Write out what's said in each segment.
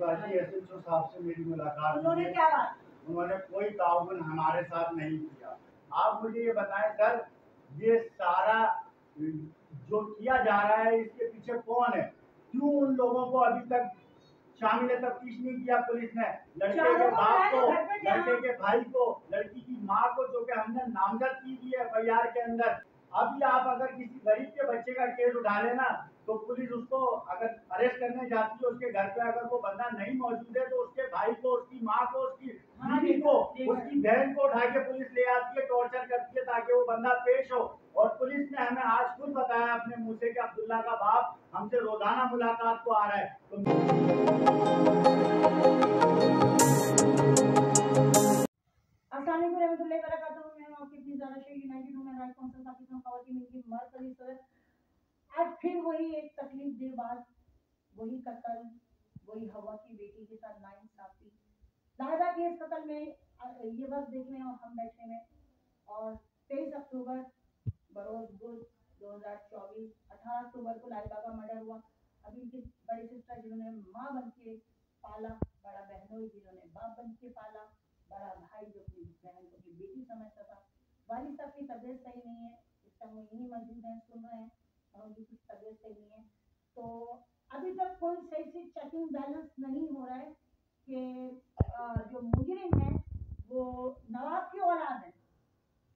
Shivaji SHO साहब से मेरी मुलाकात उन्होंने हुई। क्या बात? उन्होंने कोई ताउन हमारे साथ नहीं किया। आप मुझे ये बताएं सर, ये सारा जो किया जा रहा है इसके पीछे कौन है? क्यों उन लोगों को अभी तक शामिल तफ्तीश नहीं किया पुलिस ने? लड़के के बाप को, लड़के के भाई को, लड़की की माँ को, जो कि हमने नामजद की थी एफआईआर के अंदर। अभी आप अगर किसी गरीब के बच्चे का केस उठा लेना तो पुलिस उसको अगर अरेस्ट करने जाती है, उसके घर पे अगर वो बंदा नहीं मौजूद है तो उसके भाई को, उसकी माँ को, उसकी बीवी को, उसकी बहन को उठा के पुलिस ले आती है, टॉर्चर करती है ताकि वो बंदा पेश हो। और पुलिस ने हमें आज खुद बताया अपने मुंह से कि अब्दुल्ला का बाप हमसे रोजाना मुलाकात को आ रहा है। आज फिर वही एक तकलीफ दे बात, वही कत्ल, वही हवा की बेटी के साथ नाइंसाफी। लायबा केस कत्ल में ये वक्त देखने और हम बैठे में, और 23 अक्टूबर बरोज बुध 2024, 18 अक्टूबर को लायबा का मर्डर हुआ। अभी इनकी बड़ी सिस्टर जिन्होंने माँ बन के पाला, बड़ा बहनोई जिन्होंने बाप बन के पाला, बड़ा भाई जो अपनी बहन को अपनी बेटी समझता था। वालिद साहब की तबीयत सही नहीं है, इस टाइम वो यहीं मौजूद हैं, सुन रहे हैं, और उनकी कुछ तबीयत सही नहीं है। तो अभी तक कोई सही से चेकिंग बैलेंस नहीं हो रहा है कि जो मुजरिम है वो नवाब की औलाद है,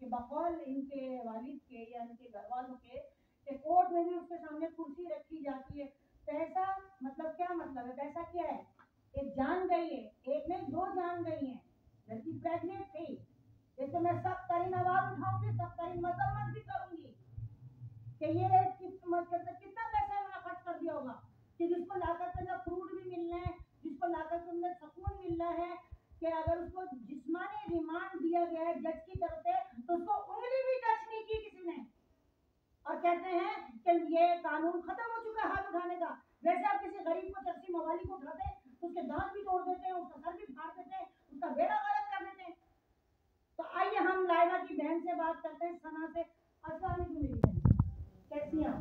कि बकौल इनके वालिद के या इनके घर वालों के कोर्ट में भी उसके सामने कुर्सी रखी जाती है। पैसा मतलब क्या मतलब है? पैसा क्या है? एक जान गई है, एक नहीं 2 जान गई हैं। लड़की प्रेग्नेंट थी। ये तो मैं सब तरीन आवाज उठाऊंगी, सब तरीन मजम्मत भी करूंगी कि ये कितना पैसा इन्होंने खर्च कर दिया होगा कि जिसको लाकर के अंदर फ्रूट भी मिलना है, जिसको लाकर के अंदर सुकून मिलना है, कि अगर उसको जिस्मानी रिमांड दिया गया है जज की तरफ से तो उसको उंगली भी टच नहीं की किसी ने, और कहते हैं कि ये कानून खत्म हो चुका है हाथ उठाने का। वैसे आप किसी गरीब को, चर्सी मवाली को उठाते हैं तो उसके दांत भी तोड़ देते हैं, उसका सर भी फाड़ देते हैं, उसका बेड़ा गर्क कर देते हैं। तो आइए हम लायबा की बहन से बात करते हैं, सना से। अस्सलाम वालेकुम मेरी बहन, कैसी हैं आप?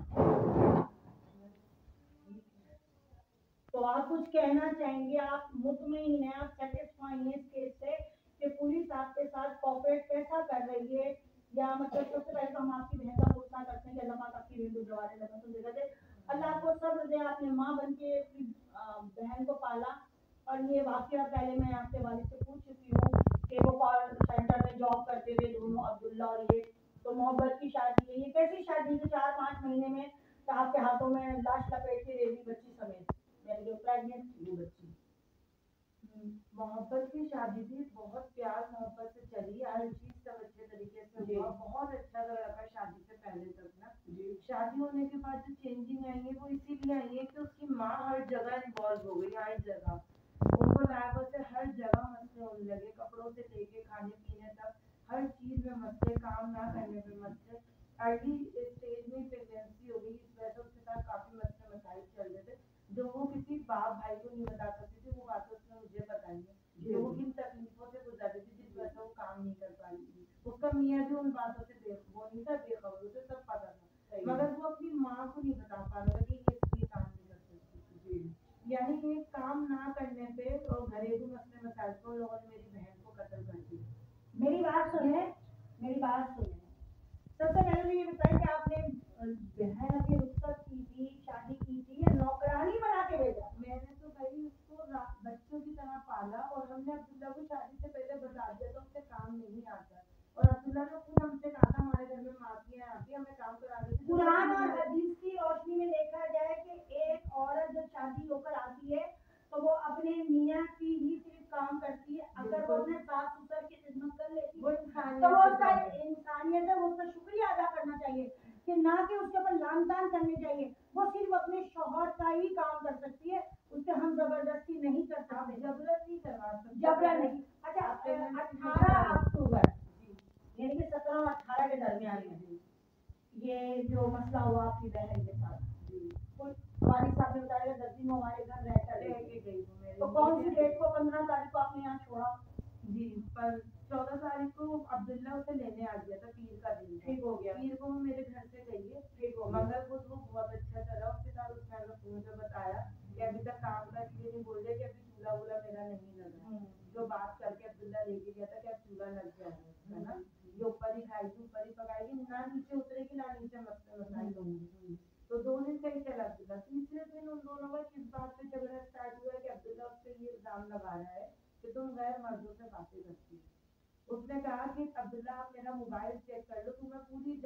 तो आप कुछ कहना चाहेंगे? आप मुतमईन हैं, आप सेटिस्फाई हैं इस केस से कि पुलिस आपके साथ कोऑपरेट कैसा कर रही है? या मतलब सबसे पहले तो हम आपकी बहन का गुस्सा करते हैं कि अल्लाह पाक आपकी बेटी दरवाजे लगा तो जगह दे, अल्लाह आपको सब्र दे। आपने माँ बन के बहन को पाला, और ये वाकया पहले मैं आपके वालिद से पूछ चुकी हूँ कि वो कॉल सेंटर में जॉब करते थे दोनों, अब्दुल्ला और ये, तो मोहब्बत की शादी है। ये कैसी शादी थी? 4-5 महीने में आपके हाथों में लाश लपेट के दे दी बच्ची समेत, यानी जो प्रेग्नेंट थी वो बच्ची। मोहब्बत की शादी थी, बहुत प्यार मोहब्बत से चली, हर चीज सब अच्छे तरीके से हुआ, बहुत अच्छा लगा शादी से पहले तक ना। शादी होने के बाद जो चेंजिंग आई है वो इसीलिए आई है कि उसकी माँ हर जगह इन्वॉल्व हो गई, हर जगह उनको लायबा से हर जगह मसले होने लगे, कपड़ों से लेके खाने पीने तक हर चीज में मसले, काम ना करने पे मसले, अर्ली स्टेज में प्रेगनेंसी हो गई, इस वजह से उसके साथ काफी मसले मसाइल चल रहे थे जो वो किसी बाप भाई को नहीं बता सकती थी। वो बातें उसने मुझे बताई है जो वो इन तकलीफों से गुजर रही थी जिस वजह से वो काम नहीं कर पा रही थी। उसका मियाँ भी उन बातों से वो नहीं था बेखबर, उसे सब पता था, मगर वो अपनी माँ को नहीं बता पा रहा कि ये काम नहीं कर सकती। यानी कि काम ना करने पे और घरेलू मसले मसाइल को लोगों ने मेरी बहन को कत्ल कर दिया। मेरी बात सुने, मेरी बात सुने। सबसे पहले तो ये बताएं कि आपने बहन अपनी रुखसत की थी, शादी की थी, या नौकरानी बना के भेजा? मैंने तो भाई उसको बच्चों की तरह पाला, और हमने अब्दुल्ला को शादी से पहले बता दिया तो उससे काम नहीं आता, और अब्दुल्ला ने खुद हमसे कहा था हमारे घर में माफिया आती है, हमें काम करा देती। कुरान और हदीस की रोशनी में देखा जाए कि एक औरत जब शादी होकर आती है तो वो अपने मियाँ की ही सिर्फ काम करती है। अगर वो अपने सास ससुर की खिदमत कर लेती वो तो वो उसका इंसानियत है, वो उसका शुक्रिया अदा करना चाहिए, कि ना कि उसके ऊपर लान तान करनी चाहिए। वो सिर्फ अपने शौहर का ही काम कर सकती है, उससे हम जबरदस्ती नहीं कर सकते। जबरन नहीं करवा सकते, जबरन नहीं। अच्छा, 18 अक्टूबर यानी कि 17 और 18 के दरमियान में ये जो मसला हुआ आपकी बहन के साथ, वालिद साहब ने बताया 10 दिन वो हमारे घर रह के गई। तो कौन सी डेट को? 15 तारीख को आपने यहाँ छोड़ा? जी, पर 14 तारीख को अब्दुल्ला उसे लेने आ गया था, पीर का दिन। ठीक हो गया। पीर को वो मेरे घर से गई है, ठीक हो गया। मंगल बुध वो बहुत अच्छा चला। उसके साथ उसने हमें फोन पे बताया कि अभी तक काम का इसलिए नहीं बोल रहे कि अभी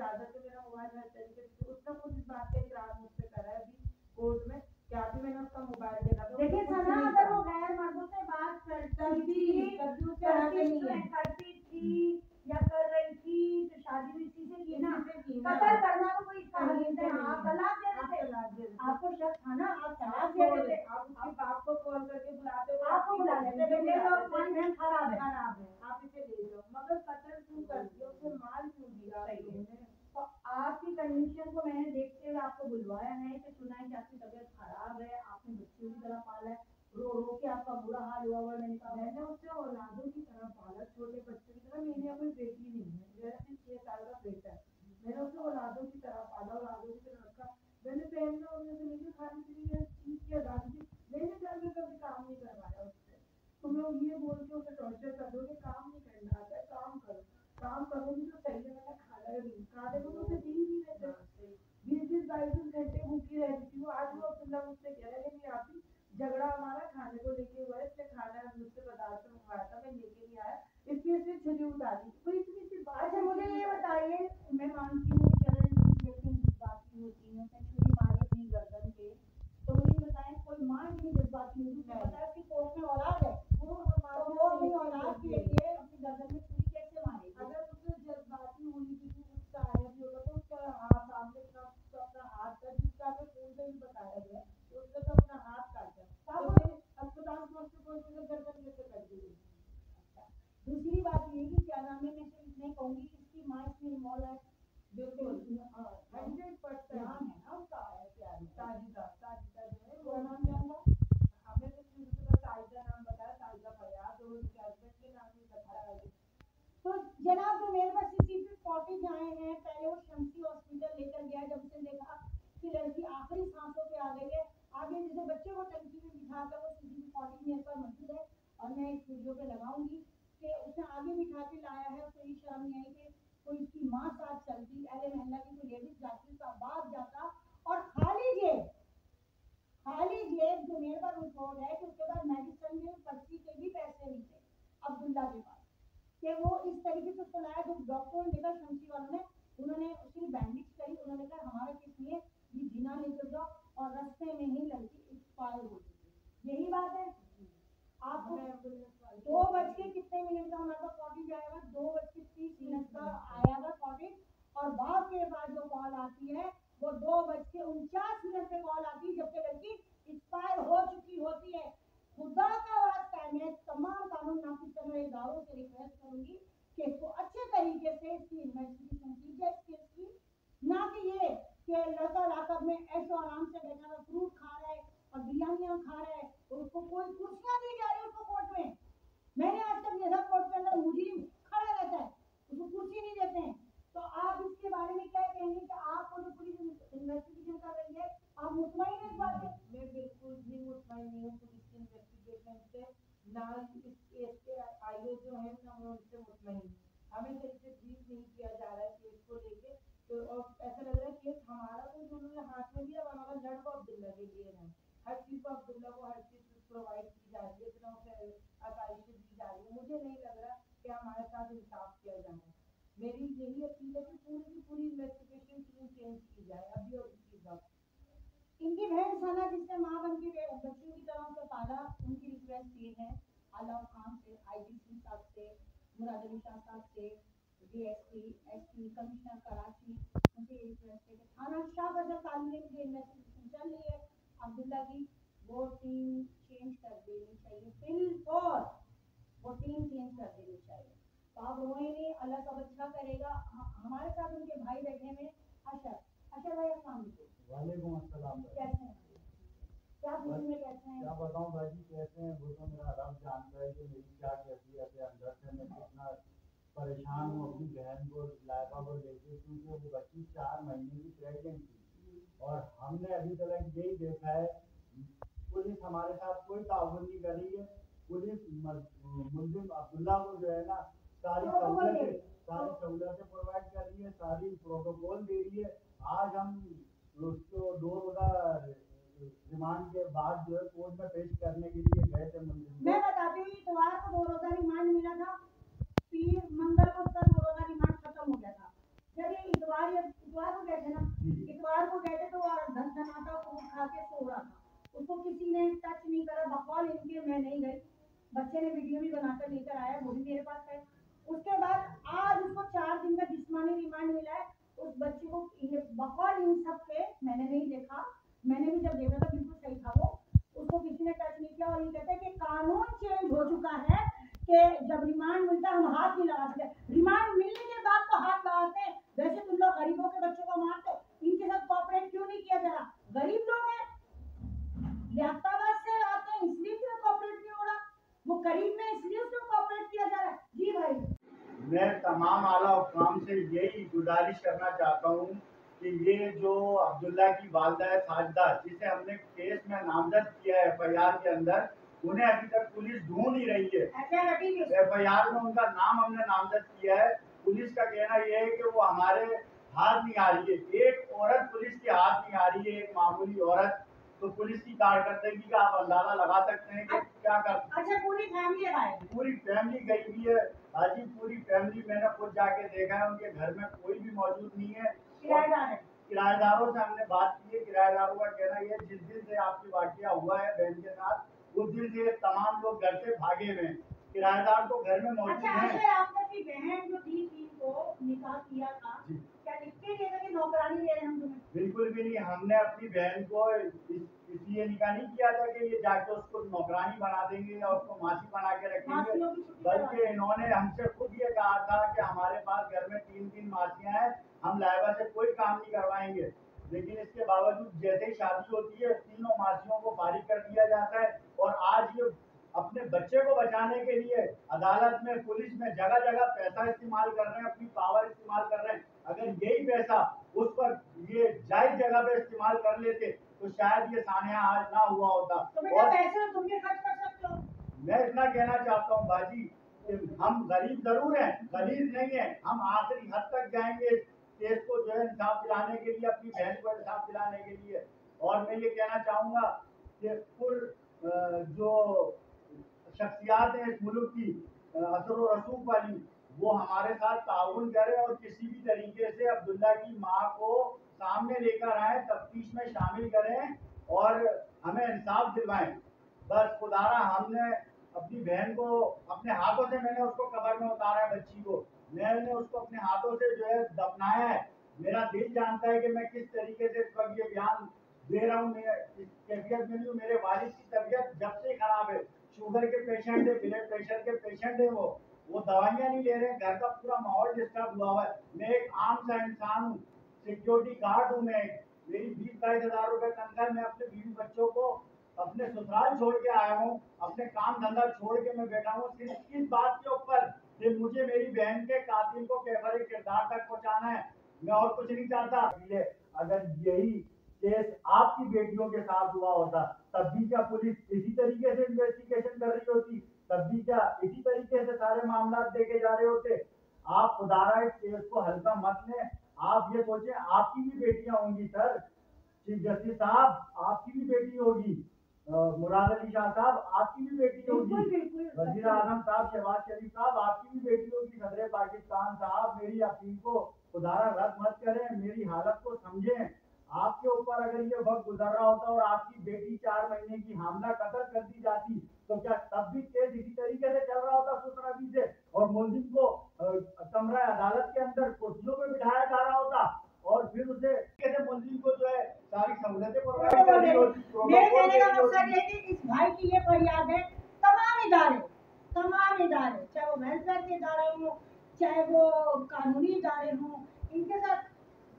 आदत है, मेरा मोबाइल हर तरीके से उसका कुछ इस बात का इकरार मुझसे करा है अभी कोर्ट में कि अभी मैंने उसका मोबाइल देखा था। देखिए सना, अगर वो गैर मर्दों से बात करती थी या कर रही थी तो शादी भी इसी से की ना। कत्ल करना तो कोई इसका हल नहीं है। आप तलाक दे देते, आपको शक था ना, आप तलाक दे देते। आप उसके बाप को कॉल करके बुलाते हो, आपको बुला लेते, ले लो तुम्हारी बहन खराब है, आप इसे ले जाओ, मगर कत्ल क्यों कर दिया, उसे मार क्यों दिया आप लोगों ने? तो आपकी कंडीशन को मैंने देखते हुए आपको बुलवाया है कि सुना है कि आपकी तबीयत खराब है, आपने बच्चों की तरह पाला है, रो रो के आपका बुरा हाल हुआ हुआ। मैंने उसे औलादों की तरह पाला, छोटे बच्चों की तरह। मेरी कोई बेटी नहीं है, मेरा सिर्फ 6 साल का बेटा है। मैंने उसे औलादों की तरह पाला, औलादों की तरह रखा। मैंने पहले उन्हें से लेकर खाने पीने की चीज की आजादी दी। मैंने घर में कभी काम नहीं करवाया उससे। तो मैं ये बोल के उसे टॉर्चर कर दो कि काम नहीं करना आता है, काम करो, काम करोगी तो सही है। मैंने खाने को तो उसे दी ही नहीं रहते। 20-22 घंटे भूखी रहती थी वो। आज वो अब्दुल्ला मुझसे कह रहा है कि आप ही झगड़ा हमारा खाने को लेके हुआ है, इसने खाना मुझसे बाजार से मंगवाया था, मैं लेके नहीं आया, इसलिए छुरी उतारी। कोई इतनी सी बात। अच्छा मुझे ये बताइए, मैं मानती हूँ कि चलो जज्बाती होती है, छुरी मारी अपनी गर्दन पे, तो मुझे बताएं कोई माँ इतनी जज्बाती होती है, पता है कि कोर्ट में औलाद है, वो अपनी औलाद के लिए अपनी गर्दन में छुरी कैसे मारेगी? अगर उसे जज्बाती हुई थी, गुस्सा आया भी होगा, तो उसका हाथ सामने अपना हाथ का, जिसका हमें फोन पे भी बताया गया, उसने तो अपना हाथ काटा। तो फिर अस्पताल पहुंच के बोलते हैं गर्दन कैसे कर दी गई। दूसरी बात ये कि क्या नाम है, मैं सिर्फ इतना ही कहूंगी कि इसकी माँ इसमें इन्वॉल्व है। बिल्कुल 100% नाम है ना उसका, प्यार में साजिदा जो है वो नाम जानना। हमें तो शुरू से बस साजिदा नाम बताया, साजिदा फरियाद, और उनके हस्बैंड के नाम ही बताया। तो जनाब जो मेरे पास सीसीटीवी फुटेज आए हैं, पहले वो शमसी हॉस्पिटल लेकर गया, जब उसने देखा कि लड़की आखिरी सांसों पे आ गई है, आगे जिसे बच्चे को टंकी में बिठा कर, वो सीसीटीवी फुटेज मेरे पास मौजूद है और मैं इस वीडियो पे लगाऊंगी कि उसने आगे बिठा के लाया है। उसको ये शर्म नहीं आई कि कोई उसकी माँ साथ चलती, अहले मोहल्ला की कोई लेडीज जाती, उसका बाप जाता और खाली जेब जो मेरे पास रिपोर्ट है कि उसके पास मेडिसिन में पर्ची के भी पैसे नहीं थे अब्दुल्ला के पास, कि वो इस तरीके से उसको लाया। जो डॉक्टरों ने देखा, शमसी वालों ने, उन्होंने उसकी बैंडेज करी, उन्होंने कहा हमारा किस लिए ये जिना लेकर जाओ, और रास्ते में ही लड़की एक्सपायर हो चुकी। यही बात है। आपको 2 बज के कितने मिनट का हमारे पास फुटेज आएगा, 2:30 का आएगा फुटेज, और बाप के पास जो कॉल आती है वो 2:49 पे कॉल आती है, जबकि लड़की एक्सपायर हो चुकी होती है। खुदा का वास्ता है, मैं तमाम कानून नाफिज करने वाले इदारों से रिक्वेस्ट करूंगी कि इसको अच्छे तरीके से इसकी इन्वेस्टिगेशन की जाए इस केस की, ना कि ये कि लड़का लाकअप में ऐशो आराम से बैठा हुआ फ्रूट खा रहा है और बिरयानियां खा रहा है, और उसको कोई कुर्सियां दी जा रही है उसको कोर्ट में। मैंने आज तक देखा कोर्ट के अंदर मुजरिम खड़ा रहता है, उसको कुर्सी नहीं देते हैं। तो आप इसके बारे में क्या कहेंगे कि आपको जो पुलिस इन्वेस्टिगेशन कर रही है, आप मुतमईन हैं इस बात से? मैं बिल्कुल भी मुतमईन नहीं हूँ पुलिस की इन्वेस्टिगेशन से, ना इस केस के आईओ जो है ना मैं उनसे मुतमईन हूँ। हमें सही से ब्रीफ नहीं किया जा रहा है केस को लेके, तो और ऐसा लग रहा है केस हमारा तो जो उन्होंने हाथ में लिया हमारा लड़का अब्दुल्ला के लिए है। हर चीज को अब्दुल्ला को हर चीज प्रोवाइड की जा रही है, इतना उसे आसाइशें दी जा रही है। मुझे नहीं लग रहा कि हमारे साथ इंसाफ किया जा रहा है। मेरी यही अपील है कि पूरी की पूरी इन्वेस्टिगेशन टीम चेंज की जाए अभी और इसके बाद। इनकी बहन साना जिसने माँ बन के बच्चों की तरह से पाला, उनकी रिक्वेस्ट ये है आलम खान से, आईजीपी साहब से, मुराद अली शाह साहब से, डीएसपी, एसपी, कमिश्नर कराची, उनसे ये रिक्वेस्ट है कि थाना शाह बाजार कॉलोनी में जो इन्वेस्टिगेशन चल रही है अब्दुल्ला की, वो टीम चेंज कर देनी चाहिए, बिल्कुल वो टीम चेंज कर देनी चाहिए। तो आप रोए नहीं, अल्लाह सब अच्छा करेगा। हमारे साथ उनके भाई बैठे में अशर भाई, अस्सलाम वालेकुम अस्सलाम। कैसे हैं? क्या खुशी में कैसे हैं? क्या बताऊं भाई जी कैसे हैं, वो तो मेरा रब जानता है कि मेरी क्या कैफियत है अंदर से। मैं कितना परेशान हूँ अपनी बहन को, लाइबा को लेके, क्योंकि वो बच्ची 4 महीने की प्रेगनेंट थी और हमने अभी तक यही देखा है पुलिस हमारे साथ कोई ताउन नहीं कर रही है। पुलिस मुलजिम अब्दुल्ला को जो है ना सारी सहूलतें प्रोवाइड कर रही है, सारी प्रोटोकॉल दे रही है। आज हम उसको 2 रोज़ा रिमांड के बाद जो है कोर्ट में पेश करने के लिए गए थे मुलजिम। मैं बताती हूँ, इतवार को 2 रोज़ा रिमांड मिला था, पीर मंगल को उसका 2 रोज़ा रिमांड खत्म हो गया था। जब ये इतवार को गए थे ना, इतवार को गए थे तो धन धनाटा फूड खा के सो रहा था, उसको किसी ने टच नहीं करा, बकौल इनके मैं नहीं गई, बच्चे ने वीडियो भी बनाकर लेकर आया, वो भी मेरे पास है। उसके बाद आज उसको 4 दिन का जिस्मानी रिमांड मिला है। उस बच्चे को ये बकौल इन सब के मैंने नहीं देखा, मैंने भी जब देखा था बिल्कुल सही था वो, उसको किसी ने टच नहीं किया। और ये कहते हैं कि कानून चेंज हो चुका है कि जब रिमांड मिलता है हम हाथ नहीं लगा सकते, रिमांड मिलने के बाद तो हाथ लगाते हैं। वैसे तुम लोग गरीबों के बच्चों को मारते हो, इनके साथ कॉपरेट क्यों नहीं किया जा रहा? गरीब लोग हैं, लियाकताबाद से आते हैं इसलिए क्यों कॉपरेट नहीं हो रहा? वो करीब में इसलिए उसको कॉपरेट किया जा रहा है। जी भाई, मैं तमाम आला हुक्काम से यही गुजारिश करना चाहता हूँ कि ये जो अब्दुल्ला की वालदा है साजिदा, जिसे हमने केस में नामजद किया है FIR के अंदर, उन्हें अभी तक पुलिस ढूंढ नहीं रही है। FIR में उनका नाम हमने नामजद किया है। पुलिस का कहना यह है कि वो हमारे हाथ नहीं आ रही है। एक औरत पुलिस के हाथ नहीं आ रही है, एक मामूली औरत, तो पुलिस की कारकर्दगी का आप अंदाजा लगा सकते हैं कि क्या कर। अच्छा, पूरी फैमिली है, पूरी फैमिली गई हुई है हाजी, पूरी फैमिली, मैंने खुद जाके देखा है, उनके घर में कोई भी मौजूद नहीं है। किराएदार है। किराएदारों से हमने बात की है, किराएदारों का कहना यह जिस दिन से आपकी वाकया हुआ है बहन के साथ, उस दिन से तमाम लोग घर से भागे हुए हैं, किराएदार तो घर में मौजूद अच्छा, हैं। अच्छा, आपकी बहन जो थी को निकाह किया था, क्या लिख के दिया था कि नौकरानी दे रहे हैं हम तुम्हें? बिल्कुल भी नहीं, हमने अपनी बहन को इसलिए निकाह नहीं किया था कि ये जाके उसको नौकरानी बना देंगे या उसको मासी बना के रखेंगे, बल्कि इन्होंने हमसे खुद ये कहा था कि हमारे पास घर में 3 मासियां हैं, हम लाइबा से कोई काम नहीं करवाएंगे। लेकिन इसके बावजूद जैसे ही शादी होती है, तीनों मासियों को फारिग कर दिया जाता है। और आज ये अपने बच्चे को बचाने के लिए अदालत में, पुलिस में जगह जगह पैसा इस्तेमाल कर रहे हैं, अपनी पावर इस्तेमाल कर रहे हैं। अगर यही पैसा उस पर ये जायज जगह पे इस्तेमाल कर लेते तो शायद ये सानिया आज ना हुआ होता। तो और पैसे तुम भी खर्च कर सकते हो। मैं इतना कहना चाहता हूँ बाजी कि हम गरीब जरूर हैं, गरीब नहीं है, हम आखिरी हद तक जाएंगे केस को जो है इंसाफ दिलाने के लिए, अपनी बहन को इंसाफ दिलाने के लिए। और मैं ये कहना चाहूंगा कि जो शख्सियात हैं इस मुल्क की, असर और रसूख वाली, वो हमारे साथ ताउन करें और किसी भी तरीके से अब्दुल्ला की माँ को सामने लेकर आए, तफ्तीश में शामिल करें और हमें इंसाफ दिलवाएं। बस खुदारा, हमने अपनी बहन को अपने हाथों से, मैंने उसको कब्र में उतारा है, बच्ची को मैंने उसको अपने हाथों से जो है दफनाया है। मेरा दिल जानता है कि मैं किस तरीके से इस वक्त ये बयान दे रहा हूँ। मैं इस कैफियत में नहीं हूँ। मेरे वालिद की तबीयत जब से खराब है, शुगर के पेशेंट है, ब्लड प्रेशर के पेशेंट है, वो दवाइयाँ नहीं ले रहे हैं, घर का पूरा माहौल डिस्टर्ब हुआ है। मैं एक आम सा इंसान हूँ, सिक्योरिटी गार्ड हूँ मैं, मेरी 20-22 हजार रुपए तनख्वाह है। मैं अपने बीवी बच्चों को अपने ससुराल छोड़ के आया हूँ, अपने काम धंधा छोड़ के मैं बैठा हूँ सिर्फ इस बात के ऊपर कि मुझे मेरी बहन के कातिल को कैफरे किरदार तक पहुँचाना है। मैं और कुछ नहीं चाहता। अगर यही केस आपकी बेटियों के साथ हुआ होता तब भी क्या पुलिस इसी तरीके से इन्वेस्टिगेशन कर रही होती? तब भी क्या इसी तरीके से सारे मामला देखे जा रहे होते? आप खुदारा इस केस को हल्का मत लें। आप ये सोचें आपकी भी बेटियां होंगी सर, चीफ जस्टिस साहब आपकी भी बेटी होगी, मुराद अली शाह साहब आपकी भी बेटी होगी, वजीर आजम साहब शहबाज शरीफ साहब आपकी भी बेटी होगी, सदर पाकिस्तान साहब मेरी अपील को खुदारा रद्द मत करें, मेरी हालत को समझें। आपके ऊपर अगर ये वक्त गुजर रहा होता और आपकी बेटी 4 महीने की हामला कत्ल कर दी जाती तो क्या तब भी केस इसी तरीके से चल रहा होता सुतराबी से, और मुलजिम को कमरा अदालत के अंदर कुर्सियों में बिठाया जा रहा होता और फिर उसे कैसे मुलजिम को जो है सारी सहूलतें प्रोवाइड करनी होती? मेरे कहने का मकसद ये कि इस भाई की ये फरियाद है तमाम इदारे, चाहे वो वेलफेयर के इदारे हों, चाहे वो कानूनी इदारे हों, इनके साथ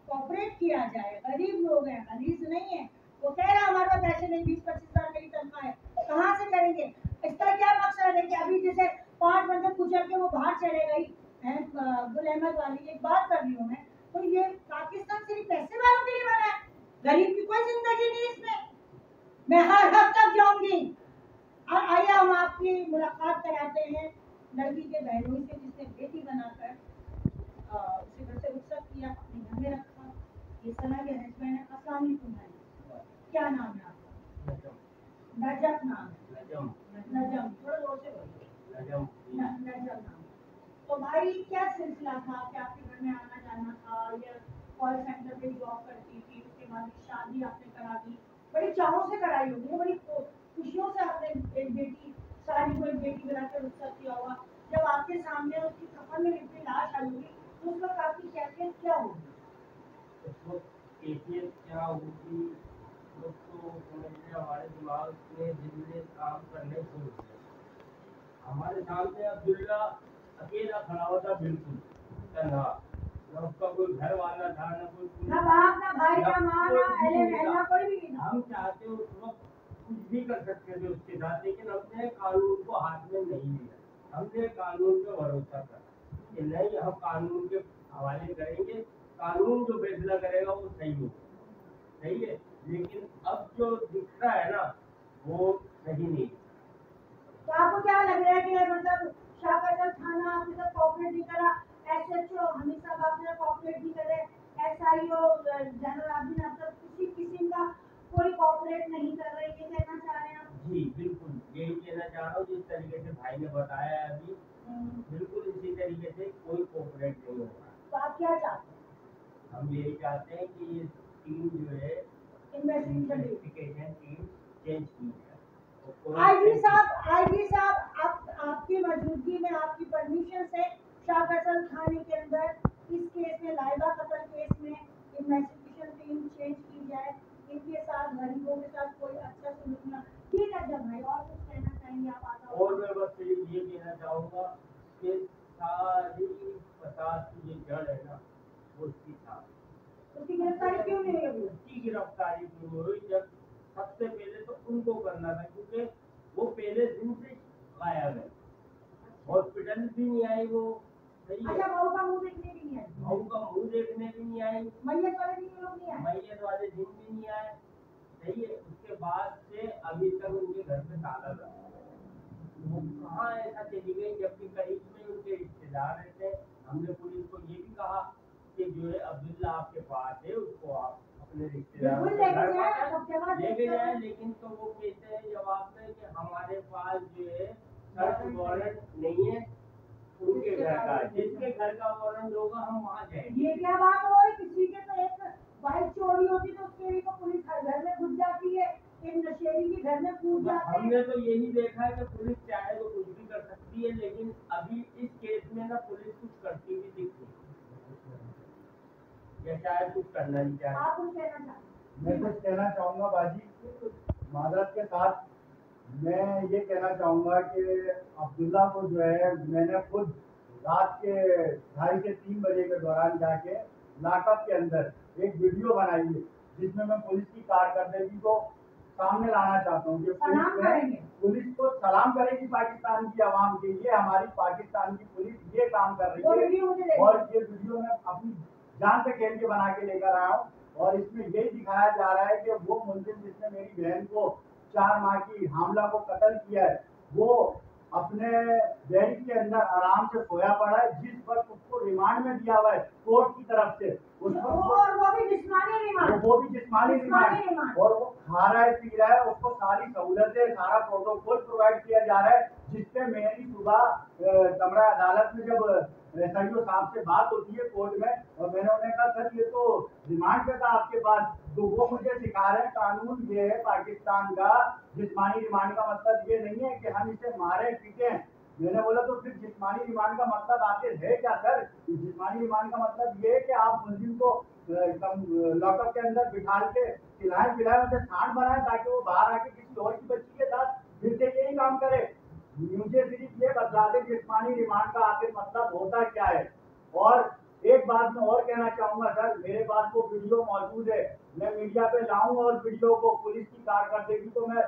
कॉपरेट किया जाए। गरीब लोग हैं, गरीब नहीं है। वो कह रहा हमारे पास पैसे नहीं, 20-25 हजार मेरी तनख्वाह है, कहाँ से करेंगे? इसका क्या मकसद है कि अभी जैसे 5 बंदे कुचल के वो बाहर चले गई गुल अहमद वाली, एक बात कर रही हूँ मैं, तो ये पाकिस्तान सिर्फ पैसे वालों के लिए बना है, गरीब की कोई जिंदगी नहीं इसमें। मैं हर हद तक जाऊंगी। और आइए हम आपकी मुलाकात कराते हैं लड़की के बहनोई से, जिसने बेटी बनाकर उसे घर से रुखसत किया, अपने घर में रखा। ये सना के हस्बैंड है। अस्सलाम वालेकुम भाई, क्या नाम है आपका? नजम नाम है। नजम, थोड़ा जोर से बोलिए। नजम नाम। तो भाई क्या सिलसिला था कि आपके घर में आना जाना था, या कॉल सेंटर पे जॉब करती थी, उसके बाद शादी आपने करा दी, बड़ी चाहों से कराई होगी, बड़ी खुशियों से आपने एक बेटी, सारी को एक बेटी बना के रुखसत किया होगा। जब आपके सामने उसकी कफन में लिपटी लाश आई होगी तो उस वक्त आपकी कैफियत क्या होगी? उस वक्त कैफियत क्या होगी, वो तो समझिए हमारे दिमाग में दिल ने काम करने शुरू किया। हमारे सामने अब्दुल्ला अकेला खड़ा हुआ था, बिल्कुल तन्हा, न उसका कोई घर वाला था, न कोई ना बाप, ना भाई, ना माँ, ना अहले महल्ला, कोई भी नहीं था। हम चाहते उस वक्त कुछ भी कर सकते थे उसके साथ, लेकिन हमने कानून को हाथ में नहीं लिया। हमने कानून पे भरोसा करा कि नहीं, हम कानून के हवाले करेंगे, कानून जो फैसला करेगा वो सही होगा, सही है। लेकिन अब जो दिख रहा है ना, वो सही नहीं। तो आपको क्या लग रहा है कि मतलब शाह फैसल थाना आपके साथ कोऑपरेट नहीं करा, एसएचओ हमीद साहब आपके साथ कोऑपरेट नहीं करे, एसआईओ जनरल आबिदीन अफसर किसी किस्म का कोई कोऑपरेट नहीं कर रहे, ये कहना चाह रहे हैं आप? जी बिल्कुल, यही कहना चाह रहा हूँ। जिस तरीके से भाई ने बताया है अभी, बिल्कुल इसी तरीके से कोई कोऑपरेट नहीं हो रहा। तो आप क्या चाहते हैं? हम यही चाहते हैं कि ये टीम जो है, इन्वेस्टिगेशन टीम चेंज की जाए। आईजी साहब, आपकी मौजूदगी में, आपकी परमिशन से शाह फैसल थाने के अंदर इस केस में, लाइबा कत्ल केस में इन्वेस्टिगेशन टीम चेंज की जाए, इनके साथ गरीबों के साथ कोई अच्छा सलूक ना। ठीक है जब भाई, और कुछ कहना चाहेंगे आप? आता और मैं बस सिर्फ ये कहना चाहूँगा कि सारी फसाद की जो जड़ है ना, वो उसकी था। उसकी गिरफ्तारी क्यों नहीं हुई? उसकी गिरफ्तारी क्यों हुई? जब सबसे पहले तो उनको करना था, क्योंकि वो पहले दिन से गायब है, हॉस्पिटल भी नहीं आई वो, सही है। अच्छा, बहू का मुंह देखने भी नहीं आए? बहू का मुंह देखने भी नहीं आई, मैयत वाले दिन लोग नहीं आए? मैयत वाले दिन भी नहीं आए, सही है। उसके बाद से अभी तक उनके घर पे ताला लगा, वो कहाँ ऐसा चली गई, जबकि करीब में उनके रिश्तेदार रहते हैं। हमने पुलिस को ये भी कहा कि जो है अब्दुल्ला आपके पास है, उसको आप अपने रिश्तेदारों बिल्कुल के लेके घर जाए, सब जगह लेके देखते जाए, हैं। लेकिन तो वो कहते हैं जवाब में कि हमारे पास जो है सर्च वारंट नहीं है उनके घर का, जिसके घर का वारंट होगा हम वहाँ जाएंगे। ये क्या बात हो रही? किसी के तो एक बाइक चोरी होती तो उसके लिए तो पुलिस घर में घुस जाती है, एक नशेड़ी के घर में कूद जाते हैं। हमने तो यही देखा है कि पुलिस चाहे तो कुछ भी कर सकती है, लेकिन अभी इस केस में ना पुलिस कुछ करती भी दिख नहीं, या शायद कुछ करना नहीं चाहती। आप कुछ कहना चाहते? मैं कुछ कहना चाहूँगा बाजी, माजरत के साथ मैं ये कहना चाहूँगा कि अब्दुल्ला को जो है, मैंने खुद रात के 2:30 से 3 बजे के दौरान जाके लॉकअप के अंदर एक वीडियो बनाई है, जिसमें मैं पुलिस की कारकर्दगी को सामने लाना चाहता हूँ कि सलाम करेंगे। पुलिस को सलाम करेगी पाकिस्तान की आवाम के लिए। हमारी पाकिस्तान की पुलिस ये काम कर वो रही वीडियो मुझे है, देखनी और ये वीडियो मैं अपनी जान पे खेल के बना के लेकर आया हूँ। और इसमें यही दिखाया जा रहा है कि वो मुलजिम जिसने मेरी बहन को 4 माह की हामला को कत्ल किया है, वो अपने बैरिक के अंदर आराम से सोया पड़ा है, जिस वक्त उसको रिमांड में दिया हुआ है कोर्ट की तरफ से, उस वक्त और वो भी जिस्मानी रिमांड, वो भी जिस्मानी रिमांड, और वो खा रहा है, पी रहा है, उसको सारी सहूलतें, सारा प्रोटोकॉल प्रोवाइड किया जा रहा है। जिससे मेरी सुबह कमरा अदालत में जब एसआईओ साहब से बात होती है कोर्ट में, और मैंने उन्हें कहा सर ये तो रिमांड पे था आपके पास, तो वो मुझे सिखा रहे हैं कानून ये है पाकिस्तान का, जिस्मानी रिमांड का मतलब ये नहीं है कि हम इसे मारे पीटे। मैंने बोला तो फिर जिस्मानी रिमांड का मतलब आखिर है क्या सर? जिस्मानी रिमांड का मतलब ये है कि आप मुलजिम को लॉकअप के अंदर बिठाल के खिलाए पिलाए, उसे सांड बनाए, ताकि वो बाहर आके किसी और की बच्ची के साथ फिर से यही काम करे। मुझे सिर्फ ये बता दें जिस्मानी रिमांड का आखिर मतलब होता क्या है। और एक बात मैं और कहना चाहूंगा सर, मेरे पास वो वीडियो मौजूद है, मैं मीडिया पे लाऊंगा और वीडियो को पुलिस की कारकर्दगी को मैं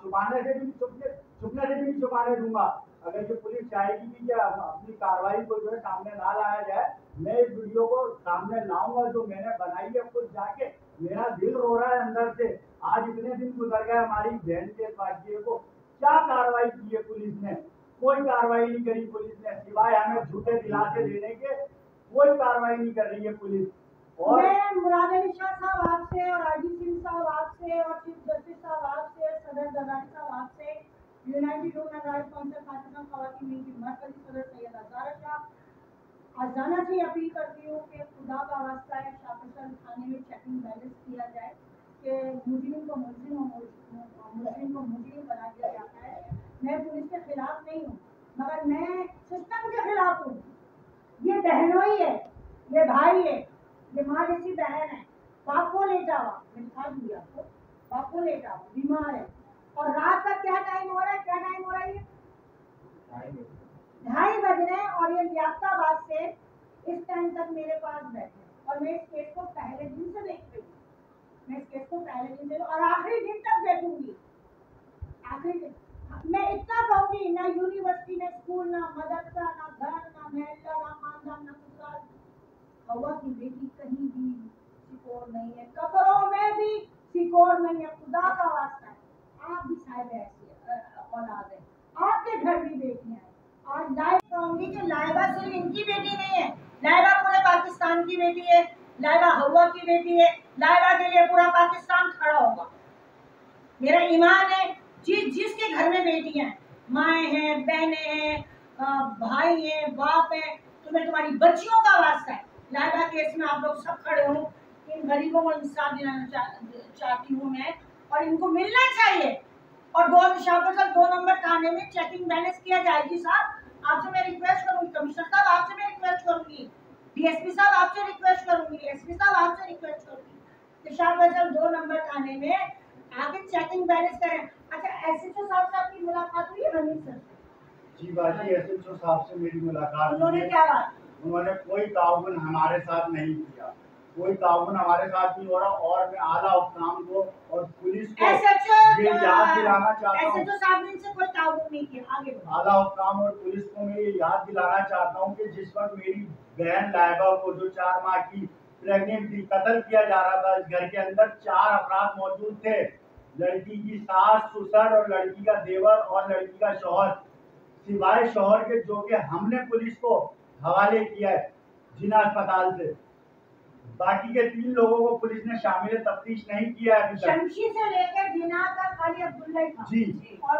छुपाने से भी नहीं छुपाने दूंगा। अगर ये पुलिस चाहेगी भी कि अपनी कार्रवाई को जो है सामने ना लाया जाए, मैं इस वीडियो को सामने लाऊंगा जो मैंने बनाई है खुद जाके। मेरा दिल रो रहा है अंदर से, आज इतने दिन गुजर गए हमारी बहन के वाकये को, क्या कार्रवाई की है पुलिस ने? कोई कार्रवाई नहीं करी पुलिस ने, सिवाय हमें झूठे दिलासे देने के कोई कार्रवाई नहीं कर रही है पुलिस। और मैं मुराद अली शाह साहब आपसे, और आईजी सिंह साहब आपसे, और चीफ जस्टिस साहब आपसे, सदर जरदारी साहब आपसे, united human rights council Pakistan खवातीन की मरकजी सदर सैयदा ज़ारा शाह खजाना से अपील करती हूँ कि खुदा का वास्ता है शाहपुर थाने में चेकिंग बैलेंस किया जाए कि मुजरिम को मुजरिम और मुजरिम को मुजरिम बना दिया जाता है। मैं पुलिस के खिलाफ नहीं हूँ, मगर मैं सिस्टम के खिलाफ हूँ। ये बहनोई है, ये भाई है, ये माँ जैसी बहन है। बाप को ले जाओ, मैंने खा दिया आपको, बाप को ले जाओ, बीमार है। और रात का क्या टाइम हो रहा है, क्या टाइम हो रहा है? 2:30 बज रहे हैं और ये लियाकताबाद से इस टाइम तक मेरे पास बैठे और मैं इस केस को पहले दिन से देख रही हूँ। मैं इस केस को पहले दिन से और आखिरी दिन तक देखूंगी। आखिरी दिन मैं इतना कहूंगी, ना यूनिवर्सिटी, ना स्कूल, ना मदरसा, ना घर, ना महल्ला, ना खानदान, ना ससुराल, हवा की बेटी कहीं भी सिकोर नहीं है, कब्रों में भी सिकोर नहीं है। खुदा का वास्ता है, आप भी शायद ऐसी औलाद है, आपके घर भी बेटियां हैं। और लाइबा कहूंगी कि लाइबा सिर्फ इनकी बेटी नहीं है, लाइबा पूरे पाकिस्तान की बेटी है, लाइबा हवा की बेटी है। लाइबा के लिए पूरा पाकिस्तान खड़ा होगा। मेरा ईमान है, जिसके घर में बेटियां हैं, माएँ हैं, बहनें हैं, भाई हैं, बाप हैं, तुम्हें तुम्हारी बच्चियों का वास्ता है। लाइबा केस में आप लोग सब खड़े हो, इन गरीबों को इंसाफ दिलाना चाहती हूँ मैं, और इनको मिलना चाहिए। और 2 नंबर थाने में चेकिंग बैलेंस किया जाएगी। साहब आपसे मैं रिक्वेस्ट करूंगी, कमिश्नर साहब आपसे मैं रिक्वेस्ट करूंगी, डीएसपी साहब आपसे रिक्वेस्ट करूंगी, एसपी साहब आपसे रिक्वेस्ट करूंगी कि शाहपुर 2 नंबर थाने में आगे चेकिंग बैलेंस करें। अच्छा, एसएचओ साहब से आपकी मुलाकात हुई है रमीज सर से? जी बाजी, एसएचओ साहब से मेरी मुलाकात उन्होंने हुई है। क्या बात? उन्होंने कोई ताउन हमारे साथ नहीं किया, कोई ताउन हमारे साथ नहीं हो रहा। और मैं आला हुक्काम को और पुलिस को ये याद दिलाना चाहता हूँ, एसएचओ साहब ने इनसे कोई ताउन नहीं किया। आगे आला हुक्काम और पुलिस को मैं ये याद दिलाना चाहता हूँ कि जिस वक्त मेरी बहन लाइबा को, जो 4 माह की प्रेग्नेंट थी, कत्ल किया जा रहा था, इस घर के अंदर 4 अफराद मौजूद थे। लड़की की सास, ससुर और लड़की का देवर और लड़की का शौहर, सिवाय शौहर के, जो कि हमने पुलिस को हवाले किया है जिना अस्पताल से। बाकी के 3 लोगों को पुलिस ने शामिल तफ्तीश नहीं किया है अभी तक। शमशी से लेकर जिना तक खाली अब्दुल्ला ही था। जी,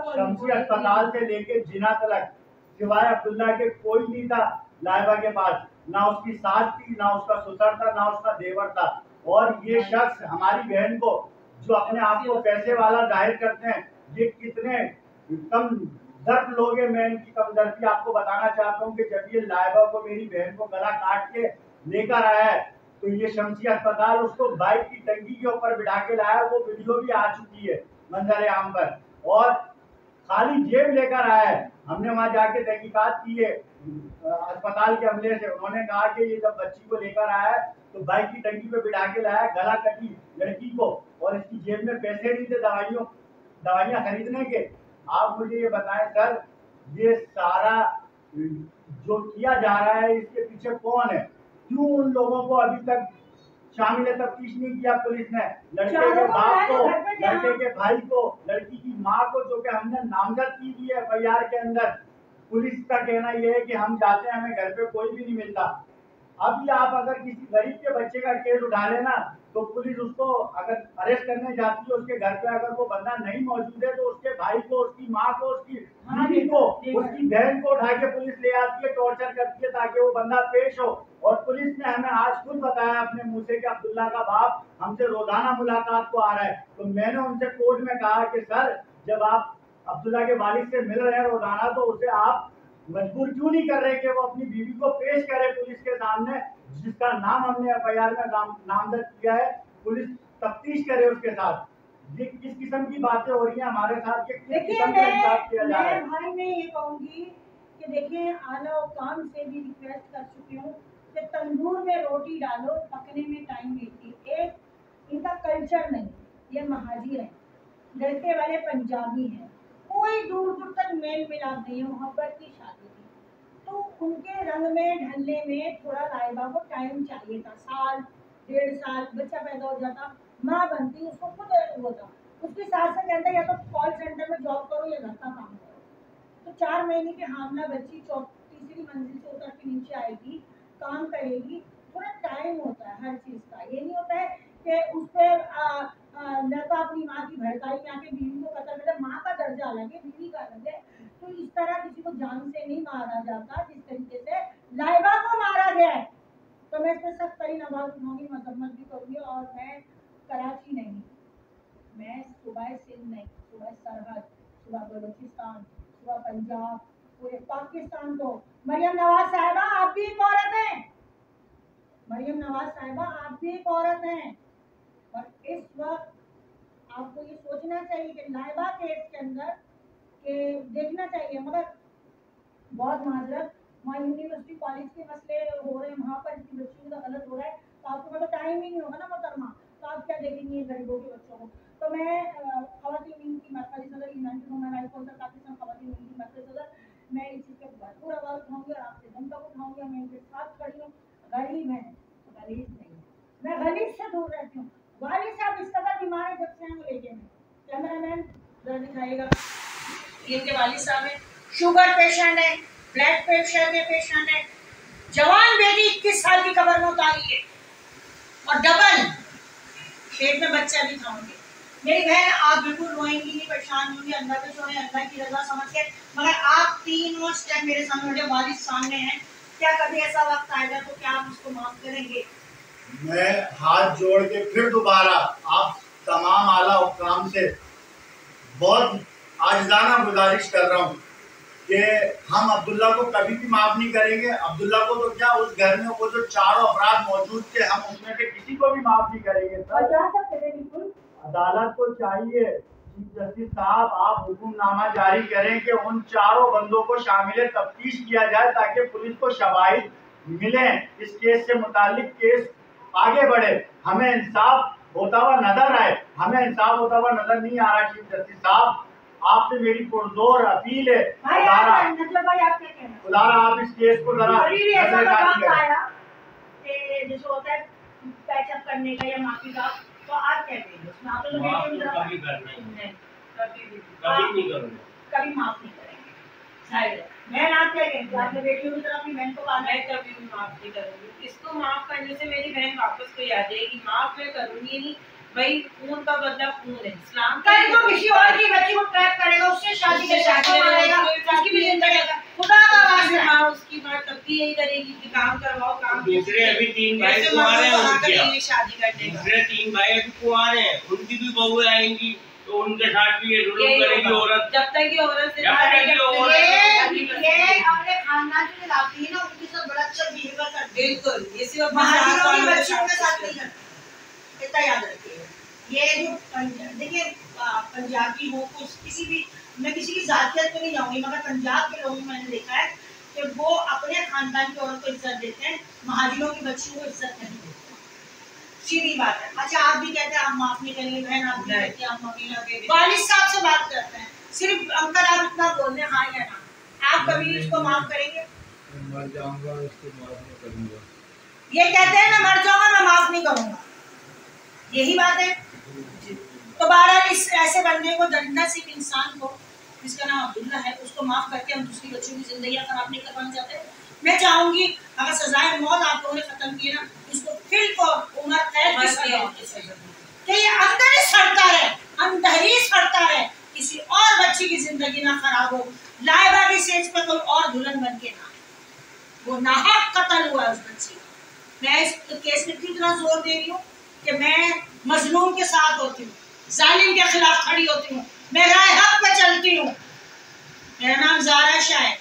शमशी अस्पताल से लेकर जिना तक सिवाय अब्दुल्ला के कोई नहीं था लाइबा के पास। ना उसकी सास थी, ना उसका ससुर था, ना उसका देवर था। और ये शख्स हमारी बहन को, जो अपने आप को पैसे वाला जाहिर करते हैं, ये कितने कम दर्द लोग हैं। मैं इनकी कमदर्दी आपको बताना चाहता हूँ कि जब ये लाइबा को, मेरी बहन को गला काट के लेकर आया है, तो ये शमशी अस्पताल उसको बाइक की टंकी के ऊपर बिठा के लाया। वो वीडियो भी आ चुकी है मंजर आम पर, और खाली जेब लेकर आया है। हमने वहां जाके तहकीकात की है अस्पताल के अमले से। उन्होंने कहा कि ये जब बच्ची को लेकर आया है तो बाइक की टंकी पे बिठा के लाया, गला कटी लड़की को, और इसकी जेब में पैसे नहीं थे दवाइयाँ खरीदने के। आप मुझे ये बताएं सर, ये सारा जो किया जा रहा है इसके पीछे कौन है? क्यों उन लोगों को अभी तक शामिल तफ्तीश नहीं किया पुलिस ने? लड़के के बाप को, लड़के के भाई को, लड़की की माँ को, जो कि हमने नामजद की हुई है एफआईआर के अंदर। पुलिस का कहना यह है कि हम जाते हैं, हमें घर पे कोई भी नहीं मिलता। अभी आप अगर किसी गरीब के बच्चे का केस उठा लेना, तो पुलिस उसको अगर अरेस्ट करने जाती है, उसके घर पे अगर वो बंदा नहीं मौजूद है, तो उसके भाई को, उसकी माँ को, उसकी बीवी को, उसकी बहन को उठा के पुलिस ले आती है, टॉर्चर करती है ताकि वो बंदा पेश हो। और पुलिस ने हमें आज खुद बताया अपने मुंह से कि अब्दुल्ला का बाप हमसे रोजाना मुलाकात को आ रहा है। तो मैंने उनसे कोर्ट में कहा कि सर, जब आप अब्दुल्ला के वालिद से मिल रहे हैं रोजाना, तो उसे आप मजबूर क्यों नहीं कर रहे कि वो अपनी बीवी को पेश करे पुलिस के सामने, जिसका नाम हमने एफआईआर में नामजद किया है। पुलिस तफ्तीश करे उसके साथ। ये किस किस्म की बातें हो रही हैं हमारे साथ? ये किस किस्म का इंसाफ किया जा रहा है? भाई मैं ये कहूंगी कि देखिए, आला हुक्काम से भी रिक्वेस्ट कर चुकी हूँ कि तंदूर में रोटी डालो, पकने में टाइम लेती। एक इनका कल्चर नहीं, ये महाजिर है, लड़के वाले पंजाबी हैं, कोई दूर दूर तक मेल मिलाप नहीं है, मोहब्बत की शादी थी। तो उनके रंग में ढलने में थोड़ा लाइबा को टाइम चाहिए था, 1 1.5 साल। बच्चा पैदा हो जाता, माँ बनती, उसको खुद होता। उसकी सास से कहता या तो कॉल सेंटर में जॉब करो या घर का काम करो। तो 4 महीने की हामला बच्ची 3री मंजिल से उतर के नीचे आएगी, काम करेगी, थोड़ा टाइम होता है हर चीज़ का। ये नहीं होता है कि उस पर लड़का अपनी माँ की भड़काई में आके बीवी को कतल करे। माँ का दर्जा अलग है, बीवी का अलग है। तो इस तरह किसी को जान से नहीं मारा जाता जिस तरीके से लाइबा को मारा गया। और मैं कराची नहीं, मैं सुबह सिंध नहीं, सुबह सरहद, सुबह बलूचिस्तान, सुबह पंजाब, पूरे पाकिस्तान को। मरियम नवाज साहिबा आप भी एक औरत हैं, मरियम नवाज साहिबा आप भी एक औरत हैं। और इस वक्त आपको ये सोचना चाहिए कि लाइबा केस के अंदर के देखना चाहिए, मगर बहुत माजरत, वहाँ यूनिवर्सिटी कॉलेज के मसले हो रहे हैं, वहाँ पर इनकी बच्चियों का गलत हो रहा है, तो आपको मतलब टाइम ही नहीं होगा ना मोहतरमा, तो आप क्या देखेंगे गरीबों के बच्चों को। तो मैं खवातीन की मरकजी सदर united women rights council Pakistan खवातीन की मरकजी सदर, मैं इस चीज़ पे भरपूर आवाज़ उठाऊंगी और आपसे दम तक उठाऊंगी, मैं इनके साथ खड़ी हूँ। गरीब हैं, गलीज नहीं, मैं गलीज से दूर रहती हूँ। वाली साहब इस कदर बीमार है जब से हैं वो लेके में, कैमरामैन जरा दिखाएगा, इनके वाली साहब है, शुगर पेशेंट है, ब्लड प्रेशर के पेशेंट है, जवान बेटी 21 साल की कब्र में उतारी है और डबल पेट में बच्चा भी था उनके। मेरी बहन आप बिल्कुल रोएंगी नहीं, परेशान होंगी, अल्लाह पे छोड़े, अल्लाह की रजा समझ के, मगर आप तीनों स्टेप मेरे सामने, मेरे वालिद सामने हैं, क्या कभी ऐसा वक्त आएगा तो क्या आप उसको माफ करेंगे? मैं हाथ जोड़ के फिर दोबारा आप तमाम आला हुक्काम से बहुत आजिज़ाना गुजारिश कर रहा हूँ कि हम अब्दुल्ला को कभी भी माफ नहीं करेंगे। अब्दुल्ला को तो क्या, उस घर में वो जो चारों अफराद मौजूद थे, हम उसमें से किसी को भी माफ नहीं करेंगे। बिल्कुल अदालत को चाहिए, चीफ जस्टिस साहब आप हुक्मनामा जारी करें कि उन चारों बंदों को शामिल तफ्तीश किया जाए ताकि पुलिस को शवाहिद मिले, इस केस से मुतालिक केस आगे बढ़े, हमें इंसाफ होता हुआ नजर आए। हमें इंसाफ होता हुआ नजर नहीं आ रहा। चीफ जस्टिस साहब आपसे मेरी पुरजोर अपील है, खुदारा आप इस केस को जरा जैसे होता है पैचअप करने का या माफी का, तो आप क्या करेंगे उसमें? आप तो कभी नहीं करूँगा, कभी माफ नहीं करेंगे, शायद बहन आप क्या कहेंगे? आपने बेटियों की तरह अपनी बहन को पाला है। मैं कभी भी माफ नहीं करूंगी। इसको माफ करने से मेरी बहन वापस को याद आएगी। माफ मैं करूंगी नहीं भाई, खून का बदला खून है। इस्लाम कल को किसी और की बच्ची को ट्रैप करेगा, उससे शादी करेगा, उसकी भी जिंदगी खुदा का वास्ता। माँ उसकी माँ तब भी यही करेगी कि काम करवाओ, काम। दूसरे अभी 3 भाई कुंवारे हैं, शादी करने का। दूसरे 3 भाई अभी कुंवारे हैं, उनकी भी बहुएं आएंगी तो उनके साथ भी ये जुल्म करेगी औरत। जब तक ये औरत से ये अपने खानदान के लाती है ना, उनके साथ बड़ा अच्छा बिहेवियर करती है। बिल्कुल, ये सिर्फ महाजनों की बच्चियों के साथ नहीं करती, इतना याद रखिए। ये जो देखिए पंजाबी हो, कुछ किसी भी, मैं किसी की जातियत में नहीं जाऊंगी, मगर पंजाब के लोगों को मैंने देखा है कि वो अपने खानदान की औरत को इज्जत देते हैं, महाजनों की बच्चियों को इज्जत नहीं देते। सीधी बात है। अच्छा आप भी कहते हैं आप माफ नहीं करेंगे, बहन आप भी कहते हैं आप मम्मी लगे, वालिद साहब से बात करते हैं, सिर्फ अंकल आप इतना बोल रहे हैं हाँ या ना, आप कभी इसको माफ करेंगे? मर जाऊंगा, इसको माफ नहीं करूंगा। ये कहते हैं मैं मर जाऊंगा, मैं माफ नहीं करूंगा, यही बात है। तो बहरहाल इस ऐसे बंदे को, दरिंदा सिख इंसान को जिसका नाम अब्दुल्ला है, उसको माफ करके हम दूसरी बच्चों की जिंदगी खराब नहीं करवाना चाहते। मैं चाहूंगी अगर सजाए मौत आप लोगों ने खत्म की ना, इसको फिर को उम्र कैद की सजा होनी चाहिए कि ये अंदर ही सड़ता रहे, अंदर ही सड़ता रहे, किसी और बच्ची की जिंदगी ना खराब हो। लाइबा की स्टेज पे कोई और दुल्हन बन के ना, वो नाहक कत्ल हुआ उस बच्ची का। मैं इस केस में कितना जोर दे रही हूँ कि मैं मजलूम के साथ होती हूँ, जालिम के खिलाफ खड़ी होती हूँ, मैं राय हक पे चलती हूँ। मेरा नाम ज़ारा शाह है,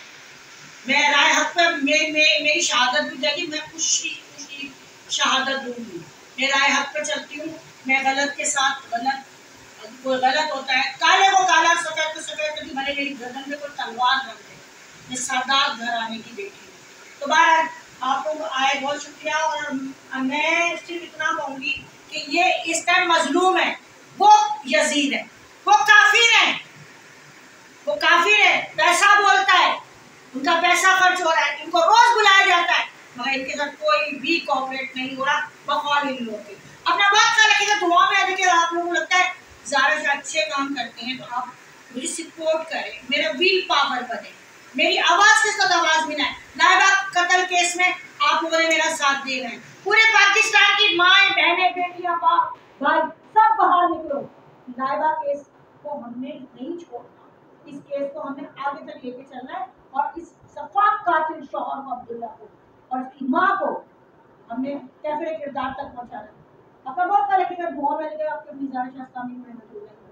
मैं राय हक पे मेरी शहादत भी जाएगी, मैं खुशी शहादत दूंगी। मैं राय हक पे चलती हूँ, मैं गलत के साथ गलत, कोई गलत होता है, काले को काला, सफेद को सफेद, कभी भले मेरी गर्दन में कोई तलवार रख दे, मैं सरदार घराने की बेटी हूँ। तो बहरहाल आप लोग आए, बहुत शुक्रिया। और मैं सिर्फ इतना कहूँगी कि ये इस टाइम मजलूम है, वो यजीद है, वो काफिर है, वो काफिर है, पैसा बोलता है, उनका पैसा खर्च हो रहा है, इनको रोज बुलाया जाता है, मगर इनके साथ कोई भी कोऑपरेट नहीं हो रहा बकौल इन लोगों के। अपना वक्त का रखिएगा, दुआ में देखिए आप लोगों को लगता है ज़्यादा से अच्छे काम करते हैं तो आप मुझे सपोर्ट करें, मेरा विल पावर बने, मेरी आवाज़ के साथ आवाज़ मिलाएं। लाइबा कत्ल केस में आप लोगों ने मेरा साथ दे रहे हैं, पूरे पाकिस्तान की माएँ बहनें बेटियाँ बाप भाई सब बाहर निकलो। लाइबा केस को हमने नहीं छोड़ना, इस केस को हमने आगे तक लेके चलना है और इस सफाक कातिल शौहर को, अब्दुल्ला को और उसकी माँ को हमने कैफे किरदार तक पहुँचाना है। अपना बहुत ख्याल रखिएगा। दुआ में लगे आपके अपनी जान शास्ता में मौजूद है।